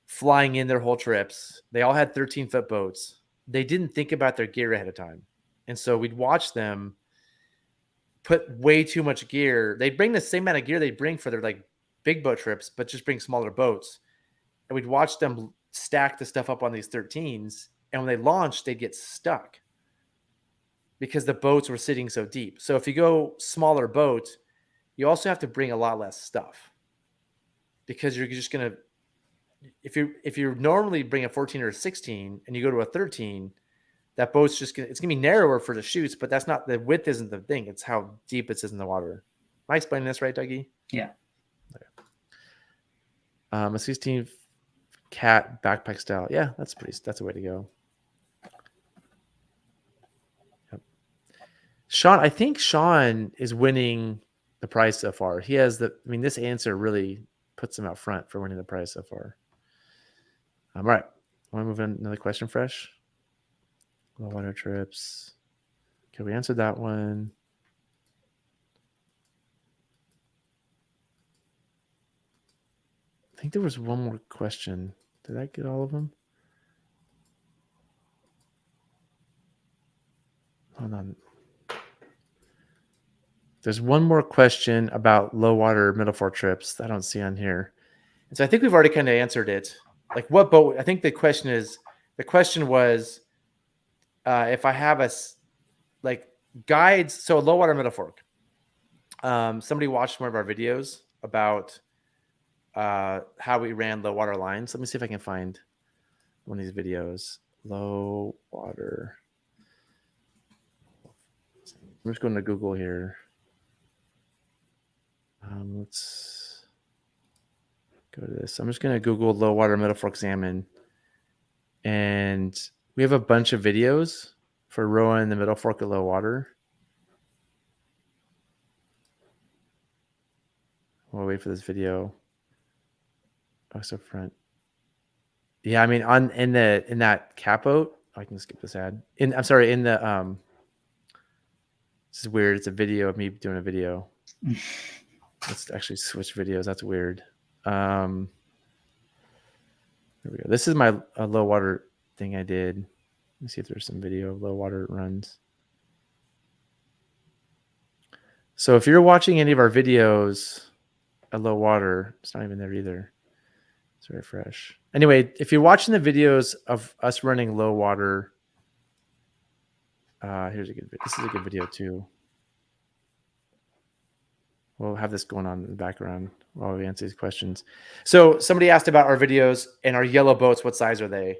flying in their whole trips. They all had 13-foot boats. They didn't think about their gear ahead of time. And so we'd watch them put way too much gear. They'd bring the same amount of gear they'd bring for their like big boat trips, but just bring smaller boats. And we'd watch them stack the stuff up on these 13s. And when they launched, they'd get stuck because the boats were sitting so deep. So if you go smaller boats, you also have to bring a lot less stuff because you're just going to, if you normally bring a 14 or a 16 and you go to a 13, that boat's just it's gonna be narrower for the chutes, but that's not, the width isn't the thing. It's how deep it is in the water. Am I explaining this right, Dougie? Yeah. A 16 cat backpack style. Yeah, that's a way to go. Yep. Sean, I think Sean is winning the prize so far. He has this answer really puts him out front for winning the prize so far. All right. Want to move on another question fresh? Low water trips. Okay, we answered that one. I think there was one more question. Did I get all of them? Hold on. There's one more question about low water middle fork trips that I don't see on here. And so I think we've already kind of answered it. Like what boat? I think the question was if I have guides. So low water middle fork. Somebody watched one of our videos about how we ran low water lines. Let me see if I can find one of these videos. Low water. I'm just going to Google here. Let's go to this. I'm just going to Google low water middle fork salmon. And we have a bunch of videos for rowing the middle fork at low water. We'll wait for this video. Oh, so front. Yeah, I mean, in that cat boat, I can skip this ad. In the this is weird. It's a video of me doing a video. Let's actually switch videos. That's weird. There we go. This is my low water thing I did. Let me see if there's some video of low water runs. So if you're watching any of our videos at low water, it's not even there either. It's very fresh. Anyway, if you're watching the videos of us running low water, here's a good video. This is a good video too. We'll have this going on in the background while we answer these questions. So somebody asked about our videos and our yellow boats. What size are they?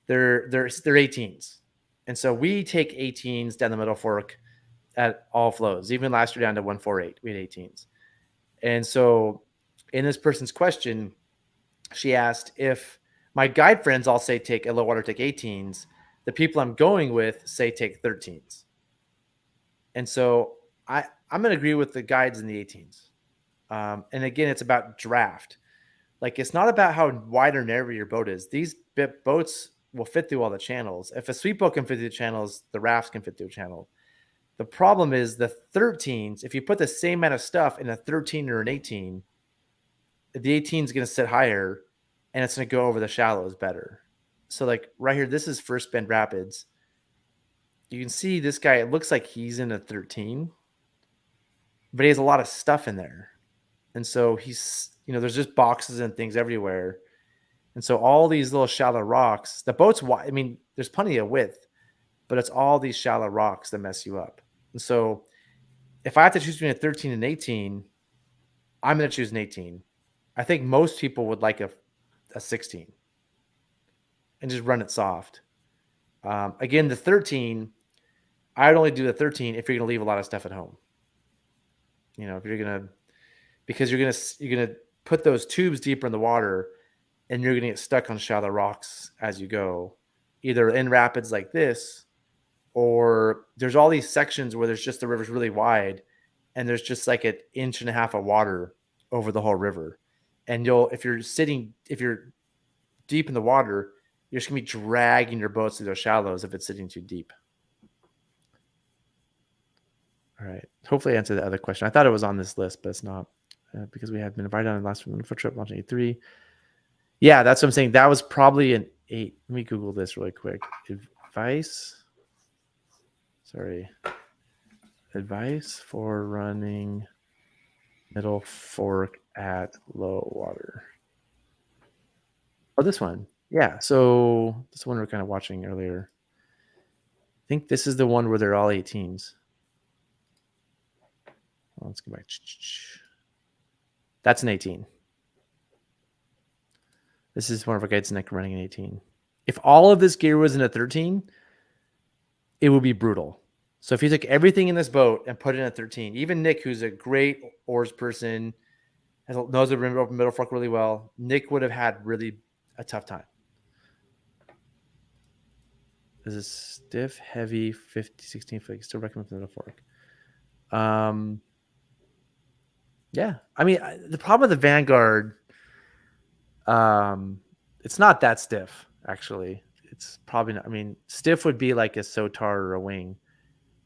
They're 18s. And so we take 18s down the middle fork at all flows. Even last year down to 148, we had 18s. And so in this person's question, she asked if my guide friends all say take at low water, take 18s. The people I'm going with say take 13s. And so I'm going to agree with the guides in the 18s. And again, it's about draft. Like, it's not about how wide or narrow your boat is. These boats will fit through all the channels. If a sweet boat can fit through the channels, the rafts can fit through a channel. The problem is the 13s, if you put the same amount of stuff in a 13 or an 18, the 18 is going to sit higher and it's going to go over the shallows better. So like right here, this is First Bend Rapids. You can see this guy, it looks like he's in a 13, but he has a lot of stuff in there. And so he's, there's just boxes and things everywhere. And so all these little shallow rocks, the boat's wide. I mean, there's plenty of width, but it's all these shallow rocks that mess you up. And so if I have to choose between a 13 and 18, I'm going to choose an 18. I think most people would like a 16 and just run it soft. Again, the 13, I would only do the 13 if you're going to leave a lot of stuff at home. If you're going to, because you're going to put those tubes deeper in the water and you're going to get stuck on shallow rocks as you go, either in rapids like this, or there's all these sections where there's just the river's really wide and there's just like 1.5 inches of water over the whole river. And if you're deep in the water, you're just going to be dragging your boats through those shallows if it's sitting too deep. All right. Hopefully I answered the other question. I thought it was on this list, but it's not because we had been invited on the last one for trip launching 83. Yeah, that's what I'm saying. That was probably an 8. Let me Google this really quick. Advice for running middle fork at low water. Oh, this one. Yeah. So this one we were kind of watching earlier. I think this is the one where they're all 18s. Well, let's go back. That's an 18. This is one of our guides neck running an 18. If all of this gear was in a 13, it would be brutal. So if you took everything in this boat and put it in a 13, even Nick, who's a great oars person, knows the middle fork really well. Nick would have had really a tough time. This is stiff, heavy, 16 foot. You still recommend the middle fork. Yeah. I mean, the problem with the Vanguard, it's not that stiff, actually. It's probably not. I mean, stiff would be like a Sotar or a Wing.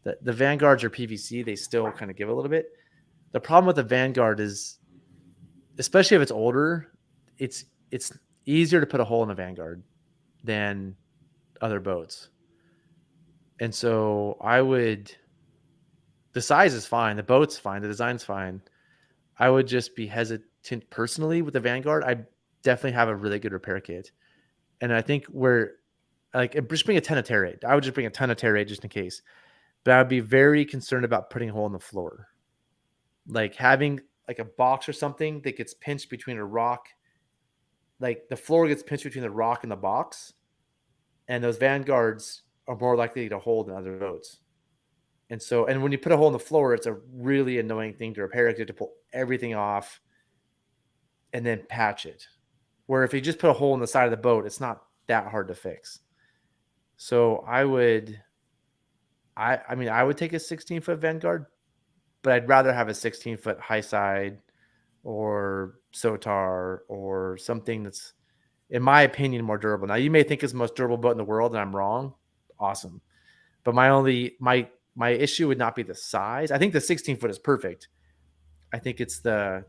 The Vanguards are PVC. They still kind of give a little bit. The problem with the Vanguard is, especially if it's older, it's easier to put a hole in the Vanguard than other boats. And so the size is fine. The boat's fine. The design's fine. I would just be hesitant personally with the Vanguard. I definitely have a really good repair kit. And I think just bring a ton of tear aid. I would just bring a ton of tear aid just in case. But I would be very concerned about putting a hole in the floor. Like having like a box or something that gets pinched between a rock. Like the floor gets pinched between the rock and the box. And those Vanguards are more likely to hold than other boats. And when you put a hole in the floor, it's a really annoying thing to repair. You have to pull everything off and then patch it. Where if you just put a hole in the side of the boat, it's not that hard to fix. So I would take a 16-foot Vanguard, but I'd rather have a 16-foot high side or Sotar or something that's, in my opinion, more durable. Now, you may think it's the most durable boat in the world, and I'm wrong. Awesome. But my issue would not be the size. I think the 16-foot is perfect. I think it's the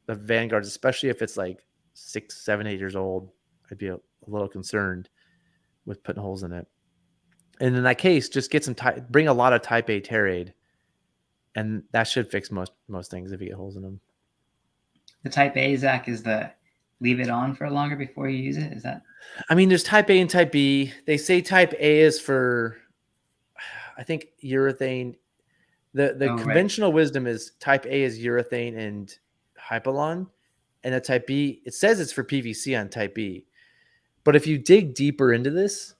Vanguards, especially if it's like 6, 7, 8 years old. I'd be a little concerned with putting holes in it. And in that case, just get bring a lot of Type A tear aid, and that should fix most things if you get holes in them. The Type A, Zach, is leave it on for longer before you use it? Is that? I mean, there's Type A and Type B. They say Type A is for, I think, urethane. The conventional wisdom is Type A is urethane and Hypalon, and the Type B, it says it's for PVC on Type B. But if you dig deeper into this,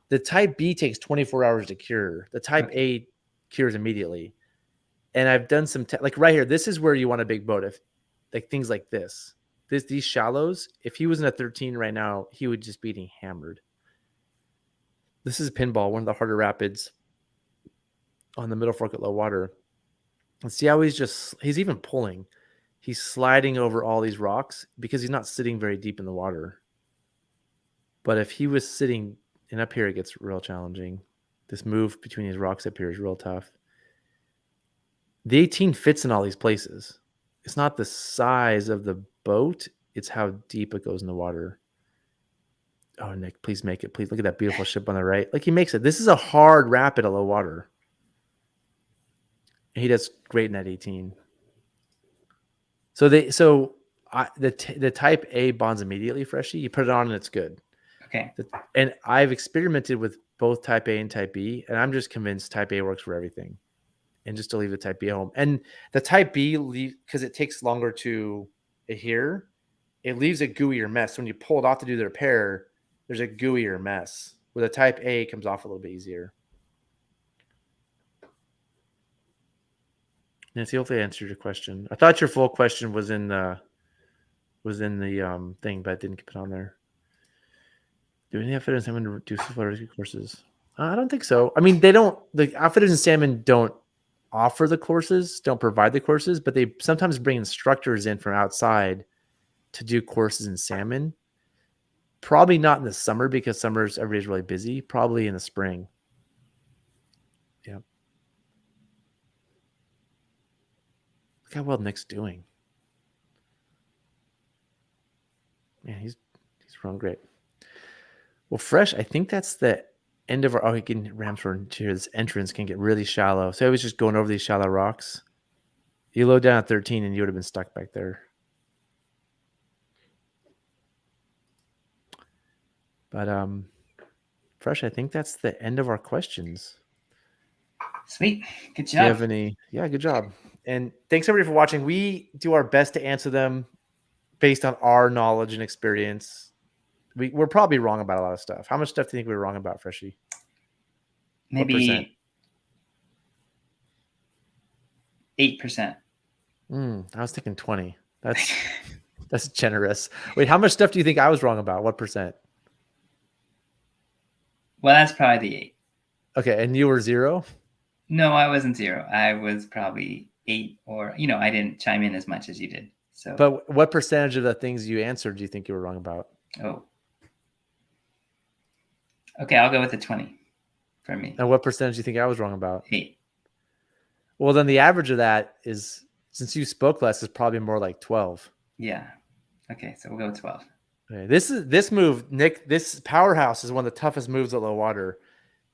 the Type B takes 24 hours to cure. The Type A cures immediately. And I've done some like right here. This is where you want a big boat. If like things like these shallows. If he was in a 13 right now, he would just be getting hammered. This is Pinball, one of the harder rapids on the middle fork at low water. And see how he's even pulling. He's sliding over all these rocks because he's not sitting very deep in the water. But if he was sitting, and up here it gets real challenging. This move between these rocks up here is real tough. The 18 fits in all these places. It's not the size of the boat, it's how deep it goes in the water. Oh, Nick, please make it. Please look at that beautiful ship on the right. Like he makes it. This is a hard rapid at low water. He does great in that 18. So the Type A bonds immediately, Freshie. You put it on and it's good. Okay. And I've experimented with both Type A and Type B, and I'm just convinced Type A works for everything. And just to leave the Type B at home. And the Type B, because it takes longer to adhere, it leaves a gooier mess. When you pull it off to do the repair, there's a gooier mess. With a Type A, it comes off a little bit easier. Nancy, hopefully I answered your question. I thought your full question was in the thing, but I didn't put it on there. Do any outfitters have to reduce flow rescue courses? I don't think so. I mean, the outfitters and salmon don't offer the courses, don't provide the courses, but they sometimes bring instructors in from outside to do courses in salmon. Probably not in the summer because everybody's really busy. Probably in the spring. Yeah. Look how well Nick's doing. Man, he's run great. Well, Fresh, I think that's the end of our. Oh, he can Ramsford here. This entrance can get really shallow. So I was just going over these shallow rocks. You load down at 13 and you would have been stuck back there. But Fresh, I think that's the end of our questions. Sweet. Good job. Do you have any? Yeah, good job. And thanks everybody for watching. We do our best to answer them based on our knowledge and experience. We're probably wrong about a lot of stuff. How much stuff do you think we were wrong about, Freshie? Maybe 8%. I was thinking 20. That's generous. Wait, how much stuff do you think I was wrong about? What percent? Well, that's probably the 8. Okay, and you were 0? No, I wasn't 0. I was probably 8, or I didn't chime in as much as you did. So, but what percentage of the things you answered do you think you were wrong about? Oh, okay, I'll go with the 20 for me. And what percentage do you think I was wrong about? 8. Well, then the average of that is, since you spoke less, is probably more like 12. Yeah. Okay, so we'll go with 12. Okay, this move, Nick. This powerhouse is one of the toughest moves at low water.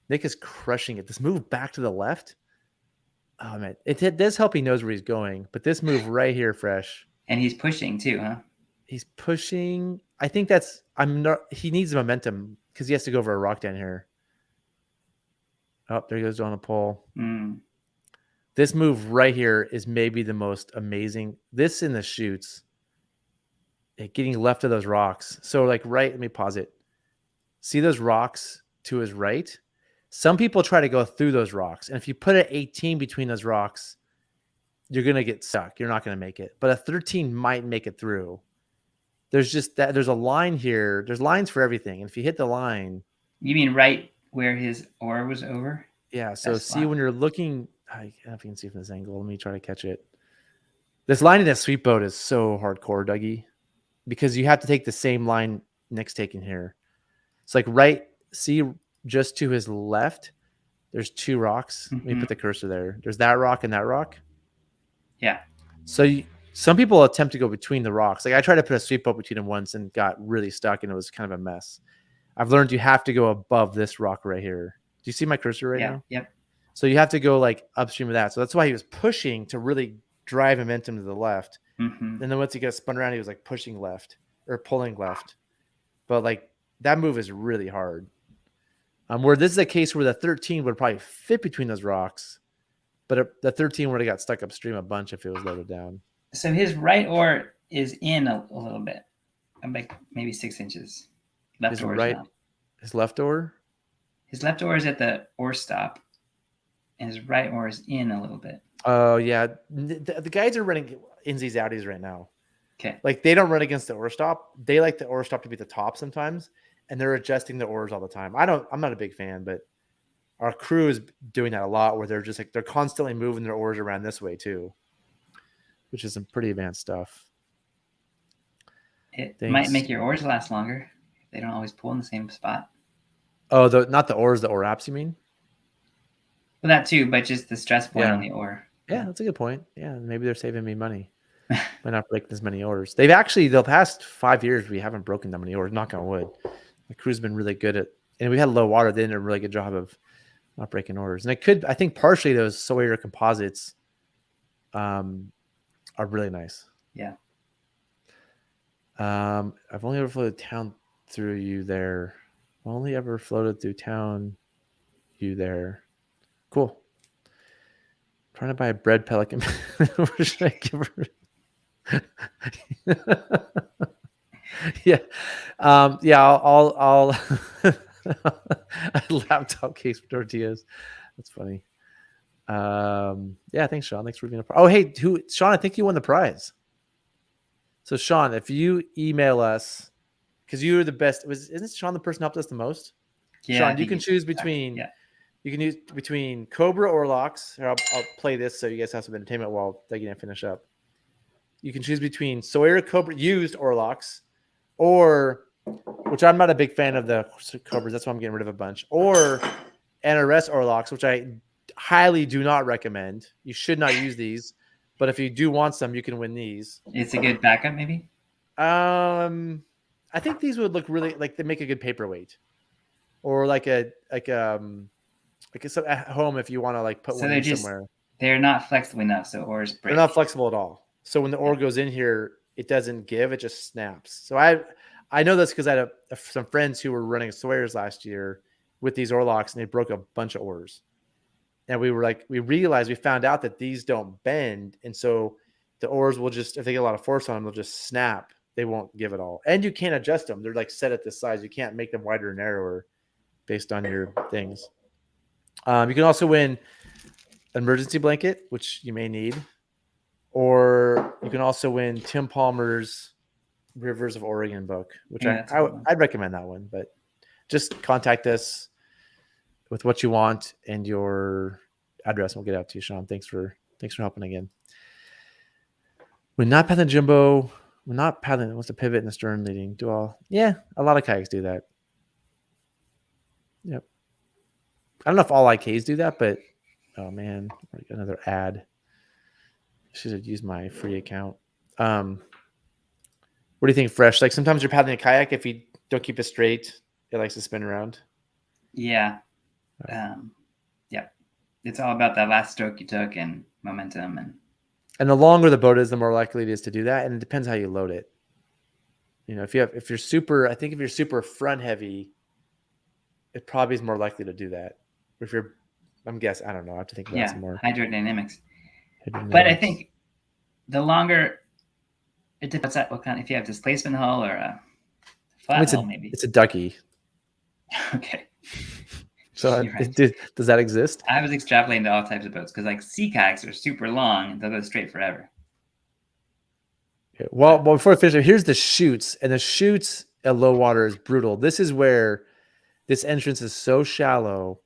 Nick is crushing it. This move back to the left. Oh man, it does help. He knows where he's going, but this move right here, fresh. And he's pushing too, huh? He's pushing. I think he needs momentum because he has to go over a rock down here. Oh, there he goes on a pole. This move right here is maybe the most amazing. This in the chutes, getting left of those rocks. So like let me pause it. See those rocks to his right? Some people try to go through those rocks. And if you put an 18 between those rocks, you're going to get stuck. You're not going to make it. But a 13 might make it through. There's a line here. There's lines for everything. And if you hit the line. You mean right where his oar was over? Yeah. So see when you're looking, I don't know if you can see from this angle. Let me try to catch it. This line in a sweep boat is so hardcore, Dougie, because you have to take the same line Nick's taking here. It's like see just to his left, there's 2 rocks. Let me put the cursor there. There's that rock and that rock. Yeah. So some people attempt to go between the rocks. Like I tried to put a sweep boat between them once and got really stuck, and it was kind of a mess. I've learned you have to go above this rock right here. Do you see my cursor right now? Yep. So you have to go like upstream of that. So that's why he was pushing to really drive momentum to the left. And then once he got spun around, he was like pushing left or pulling left. But like that move is really hard. Where this is a case where the 13 would probably fit between those rocks, but the 13 would have got stuck upstream a bunch if it was loaded down. So his right oar is in a little bit, like maybe 6 inches. Left oar is not. His left oar? His left oar is at the oar stop, and his right oar is in a little bit. Oh, yeah. The guys are running insies outies right now. Okay. Like they don't run against the oar stop. They like the oar stop to be at the top sometimes, and they're adjusting the oars all the time. I'm not a big fan, but our crew is doing that a lot where they're just like, they're constantly moving their oars around this way too, which is some pretty advanced stuff. It might make your oars last longer. They don't always pull in the same spot. Oh, not the oars, the oar apps, you mean? Well, that too, but just the stress point on the oar. Yeah, that's a good point. Yeah, maybe they're saving me money by not breaking as many oars. They've actually, the past 5 years, we haven't broken that many oars, knock on wood. The crew's been really good at, and we had low water. They did a really good job of not breaking orders. And I think partially those Sawyer composites are really nice. Yeah. I've only ever floated town through you there. Only ever floated through town you there. Cool. Trying to buy a bread pelican. Where should I give her? Yeah. I'll a laptop case for tortillas. That's funny. Yeah, thanks, Sean. Thanks for being a prize. Oh, hey, Sean, I think you won the prize. So Sean, if you email us, because you were the best, isn't Sean the person who helped us the most? Yeah, Sean, you can choose between you can use between Cobra or Locks. I'll play this so you guys have some entertainment while Dougie and I finish up. You can choose between Sawyer Cobra used Orlocks, or, which I'm not a big fan of the Cobras, that's why I'm getting rid of a bunch, or NRS Orlocks, which I highly do not recommend. You should not use these, but if you do want some, you can win these. It's a good backup, maybe. I think these would look really like they make a good paperweight, or like at home if you want to like put one in somewhere. They're not flexible enough, so oars break. They're not flexible at all. So when the oar goes in here, it doesn't give; it just snaps. So I know this because I had some friends who were running Sawyers last year with these oar locks, and they broke a bunch of oars. And we found out that these don't bend, and so the oars will just, if they get a lot of force on them, they'll just snap. They won't give it all, and you can't adjust them. They're like set at this size. You can't make them wider or narrower based on your things. You can also win an emergency blanket, which you may need, or you You can also win Tim Palmer's Rivers of Oregon book, which I'd recommend that one. But just contact us with what you want and your address, and we'll get out to you, Sean. Thanks for helping again. When not paddling jumbo, when not paddling, what's the pivot and the stern leading? Yeah, a lot of kayaks do that. Yep. I don't know if all IKs do that, but oh man, another ad. I should have used my free account. What do you think, Fresh? Like sometimes you're paddling a kayak, if you don't keep it straight, it likes to spin around. Yeah. Yeah. It's all about that last stroke you took and momentum. And the longer the boat is, the more likely it is to do that. And it depends how you load it. You know, if you're super front heavy, it probably is more likely to do that. If you're, I'm guessing, I don't know. I have to think about some more. Hydrodynamics. But I think the longer, it depends on what kind. If you have displacement hull or a flat hull, maybe it's a ducky. Okay. So does that exist? I was extrapolating to all types of boats because like sea kayaks are super long and they'll go straight forever. Okay. Well, before I finish, here's the chutes, and the chutes at low water is brutal. This is where this entrance is so shallow.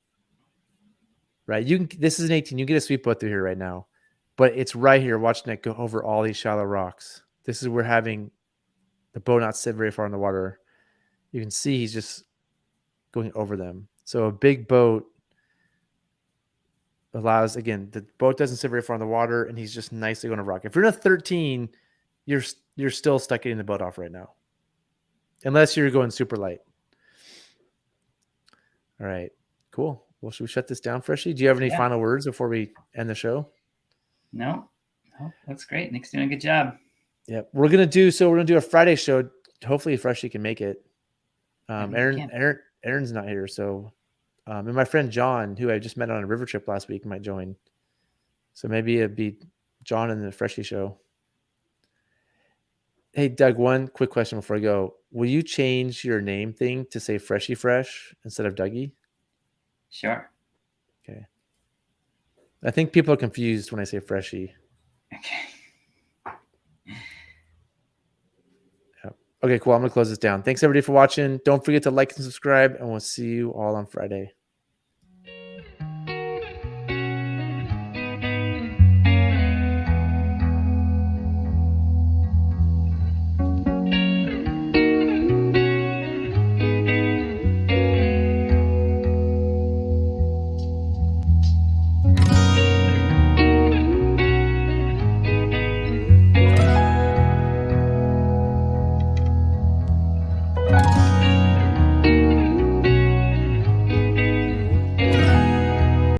Right, this is an 18. You get a sweep boat through here right now, but it's right here watching it go over all these shallow rocks. This is where having the boat not sit very far in the water. You can see he's just going over them. So a big boat allows, again, the boat doesn't sit very far in the water, and he's just nicely going to rock. If you're in a 13, you're still stuck getting the boat off right now, unless you're going super light. All right, cool. Well, should we shut this down, Freshie? Do you have any final words before we end the show? No, that's great. Nick's doing a good job. Yeah, we're gonna do a Friday show. Hopefully, Freshie can make it. Aaron's not here, so and my friend John, who I just met on a river trip last week, might join. So maybe it'd be John and the Freshie show. Hey, Doug, one quick question before I go. Will you change your name thing to say Freshie Fresh instead of Dougie? Sure. Okay. I think people are confused when I say Freshie. Okay. Okay, cool. I'm going to close this down. Thanks, everybody, for watching. Don't forget to like and subscribe, and we'll see you all on Friday.